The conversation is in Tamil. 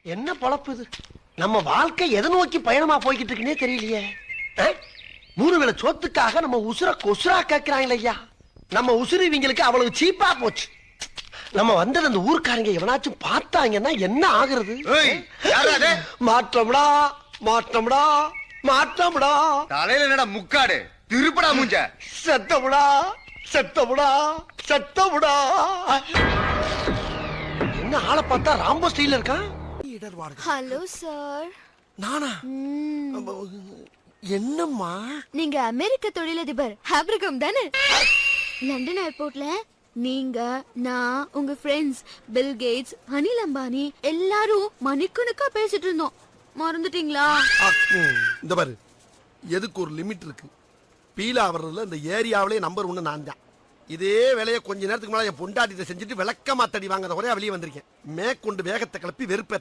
என்ன பொழப்பு இது? நம்ம வாழ்க்கை எதை நோக்கி பயணமா போய்கிட்டு இருக்குன்னே தெரியலையே. 3 வேளை சோத்துக்காக நம்ம உசுர கொசுரா கேட்கிறாங்களே ஐயா. நம்ம உசுறு இவங்களுக்கு அவ்வளவு சீப்பா போச்சு. நம்ம வந்தது அந்த ஊர்க்காரங்க எவனாச்சும் பார்த்தாங்கன்னா என்ன ஆகுறது? மாற்றம்டா மாற்றம்டா மாற்றம்டா. தலையில என்னடா முக்காடு திருப்படா மூஞ்ச. செத்தமுடா செத்தமுடா செத்தமுடா. என்ன ஆளை பார்த்தா ராம்போ ஸ்டைல்ல இருக்கான். Hello sir. நானா? என்னம்மா? நீங்க அமெரிக்க தொழிலதிபர் ஆப்ரகாம் தானே? லண்டன் ஏர்போர்ட்ல நீங்க, நான், உங்க friends Bill Gates, Anil Ambani எல்லாரும் மணிக்கணக்கா பேசிட்டு இருந்தோம். மறந்துட்டீங்களா? இந்த பாரு, எதுக்கு ஒரு லிமிட் இருக்கு. பீலா வர்றதுல இந்த ஏரியாவிலே நம்பர் 1 நான் தான். இதே வேலையை கொஞ்ச நேரத்துக்கு மேல என் பொண்டாட்டிட்ட செஞ்சுட்டு விளக்கமா தடி வாங்காத ஒரே வெளியே வந்திருக்கேன். மேற்கொண்டு வேகத்தை கிளப்பி வெறுப்ப